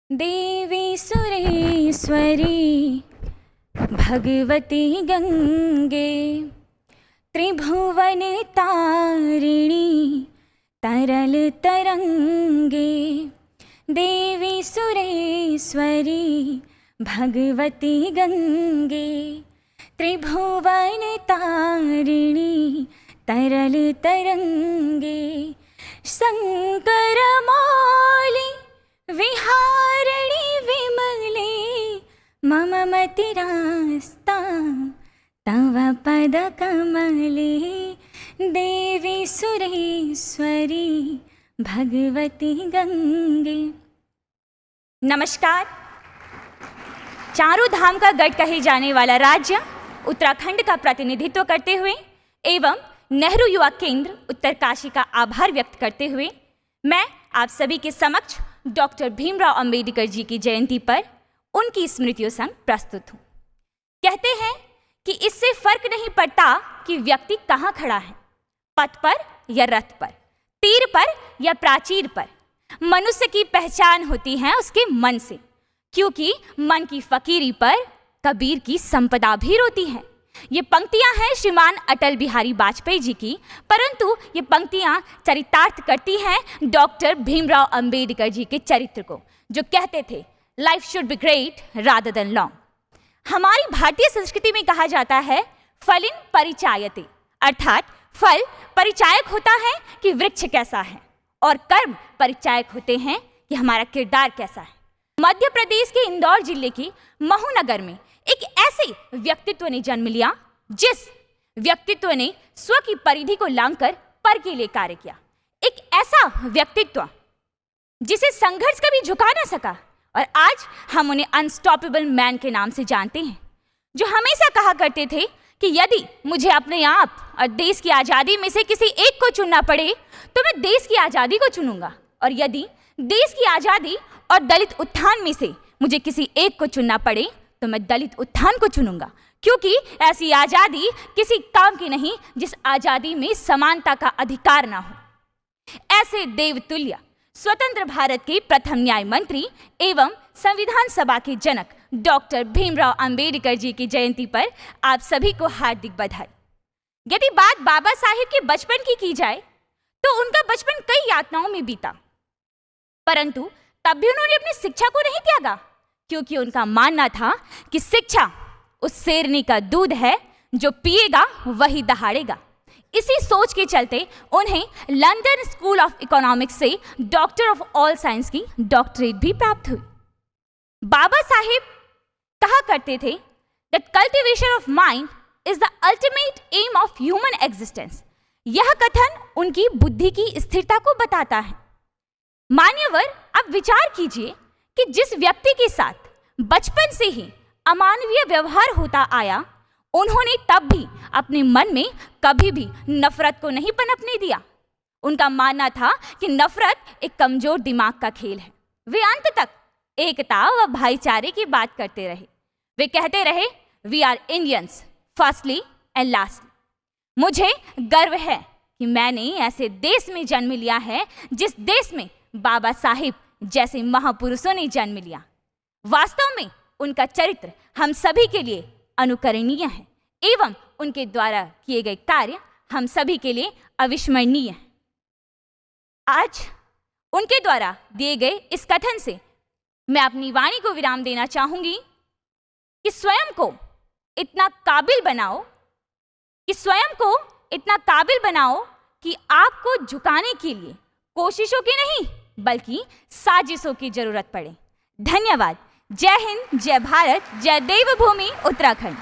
देवी सुरेश्वरी भगवती गंगे त्रिभुवन तारिणी तरल तरंगे। देवी सुरेश्वरी भगवती गंगे त्रिभुवन तारिणी तरल तरंगे। शंकर मौली विहारिणी विमले मम मतिरास्ता तव पद कमले। देवी सुरेश्वरी भगवती गंगे। नमस्कार। चारों धाम का गढ़ कहे जाने वाला राज्य उत्तराखंड का प्रतिनिधित्व करते हुए एवं नेहरू युवा केंद्र उत्तरकाशी का आभार व्यक्त करते हुए मैं आप सभी के समक्ष डॉक्टर भीमराव अंबेडकर जी की जयंती पर उनकी स्मृतियों संग प्रस्तुत हूँ। कहते हैं कि इससे फर्क नहीं पड़ता कि व्यक्ति कहाँ खड़ा है, पथ पर या रथ पर, तीर पर या प्राचीर पर। मनुष्य की पहचान होती है उसके मन से, क्योंकि मन की फकीरी पर कबीर की संपदा भी रोती है। ये पंक्तियां हैं श्रीमान अटल बिहारी वाजपेयी जी की, परंतु ये पंक्तियां चरितार्थ करती हैं डॉक्टर भीमराव अंबेडकर जी के चरित्र को, जो कहते थे life should be great rather than long. हमारी भारतीय संस्कृति में कहा जाता है फलिन परिचायते, अर्थात फल परिचायक होता है कि वृक्ष कैसा है और कर्म परिचायक होते हैं कि हमारा किरदार कैसा है। मध्य प्रदेश के इंदौर जिले के महू नगर में एक ऐसे व्यक्तित्व ने जन्म लिया जिस व्यक्तित्व ने स्व की परिधि को लांघकर पर के लिए कार्य किया। एक ऐसा व्यक्तित्व जिसे संघर्ष कभी झुका ना सका, और आज हम उन्हें अनस्टॉपेबल मैन के नाम से जानते हैं, जो हमेशा कहा करते थे कि यदि मुझे अपने आप और देश की आज़ादी में से किसी एक को चुनना पड़े तो मैं देश की आज़ादी को चुनूंगा, और यदि देश की आज़ादी और दलित उत्थान में से मुझे किसी एक को चुनना पड़े तो मैं दलित उत्थान को चुनूंगा, क्योंकि ऐसी आज़ादी किसी काम की नहीं जिस आज़ादी में समानता का अधिकार ना हो। ऐसे देवतुल्य स्वतंत्र भारत के प्रथम न्याय मंत्री एवं संविधान सभा के जनक डॉक्टर भीमराव अंबेडकर जी की जयंती पर आप सभी को हार्दिक बधाई। यदि बात बाबा साहिब के बचपन की जाए तो उनका बचपन कई यातनाओं में बीता, परंतु तब भी उन्होंने अपनी शिक्षा को नहीं त्यागा, क्योंकि उनका मानना था कि शिक्षा उस शेरनी का दूध है जो पिएगा वही दहाड़ेगा। इसी सोच के चलते उन्हें लंदन स्कूल ऑफ इकोनॉमिक्स से डॉक्टर ऑफ ऑल साइंस की डॉक्टरेट भी प्राप्त हुई। बाबा साहेब कहा करते थे that cultivation of mind is the ultimate aim of human existence. यह कथन उनकी बुद्धि की स्थिरता को बताता है। मान्यवर, अब विचार कीजिए कि जिस व्यक्ति के साथ बचपन से ही अमानवीय व्यवहार होता आया, उन्होंने तब भी अपने मन में कभी भी नफरत को नहीं पनपने दिया। उनका मानना था कि नफरत एक कमजोर दिमाग का खेल है। वे अंत तक एकता व भाईचारे की बात करते रहे। वे कहते रहे we are Indians firstly and lastly. मुझे गर्व है कि मैंने ऐसे देश में जन्म लिया है जिस देश में बाबा साहिब जैसे महापुरुषों ने जन्म लिया। वास्तव में उनका चरित्र हम सभी के लिए अनुकरणीय है एवं उनके द्वारा किए गए कार्य हम सभी के लिए अविस्मरणीय है। आज उनके द्वारा दिए गए इस कथन से मैं अपनी वाणी को विराम देना चाहूंगी कि स्वयं को इतना काबिल बनाओ कि आपको झुकाने के लिए कोशिशों की नहीं बल्कि साजिशों की जरूरत पड़े। धन्यवाद। जय हिंद, जय भारत, जय देवभूमि उत्तराखंड।